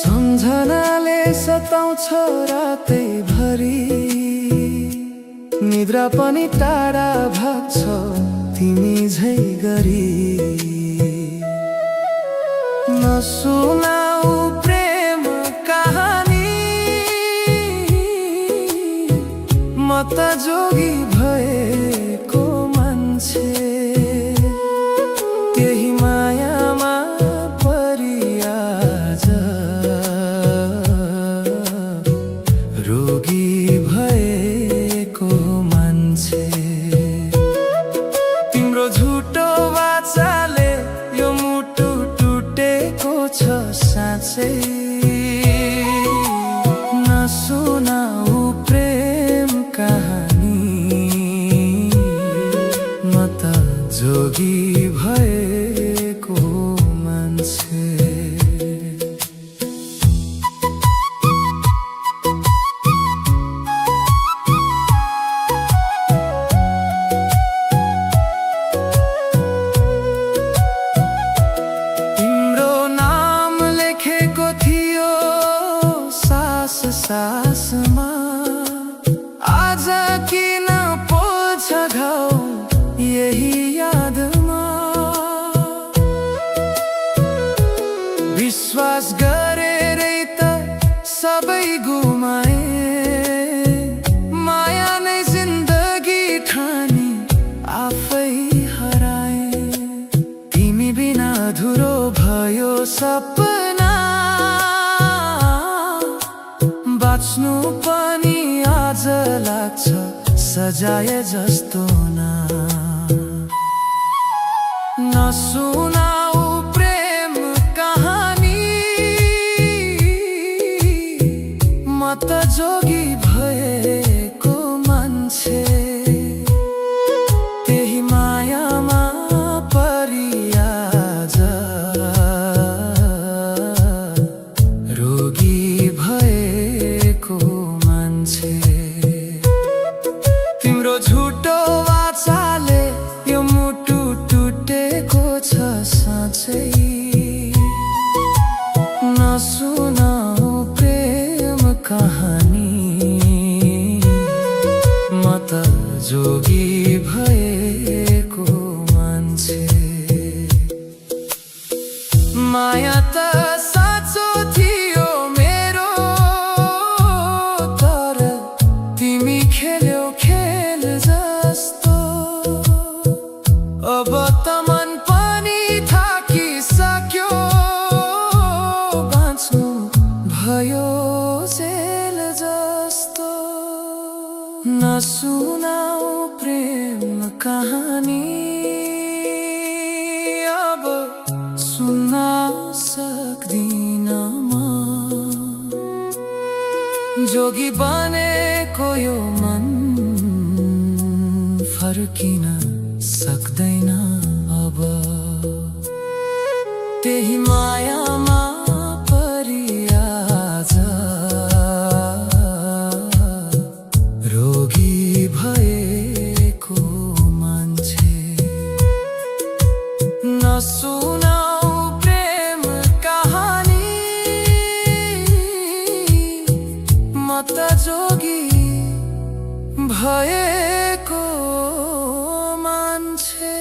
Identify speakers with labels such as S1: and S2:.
S1: सम्झनाले सताउँछ रातैभरि, निद्रा पनि टाढा भाग्छ तिमी झै गरी। नसुनाऊ प्रेम कहानी, म त जोगी भएको मान्छे, त्यही मायामा परि आज रोगी भएको मान्छे। तिम्रो झुटो वाचाले यो मुटु टुटेको छ साँच्चै। नसुनाऊ प्रेम कहानी, म त जोगी भएको मान्छे। सासमा आज किन पोल्छ घाउ यही यादमा। विश्वास गरेरै त सबै गुमाए, माया नै जिन्दगी ठानी आफै हराए। तिमी बिना अधुरो भयो सपना, बाँच्नु पनि आज लाग्छ सजाय जस्तो ना। नसुनाऊ प्रेम कहानी, म त जोगी भएको मान्छे, त्यही मायामा परि आज रोगी भएको मान्छे। तिम्रो झुटो वाचाले यो मुटु टुटेको छ साँच्चै। नसुनाऊ प्रेम कहानी, म त जोगी भएको मान्छे। माया त साँचो थियो मेरो, तर तिमी खेल्यौ खेल जस्तो। अब त मन पनि थाकिसक्यो, बाँच्नु भयो जेल जस्तो। नसुनाऊ प्रेम कहानी, अब सुन्न सक्दिन म। जोगी बनेको यो मन फर्किन सक्दैन अब, त्यही मायामा परि आज रोगी भएको मान्छे। नसुनाऊ प्रेम कहानी, म त जोगी भएको मान्छे।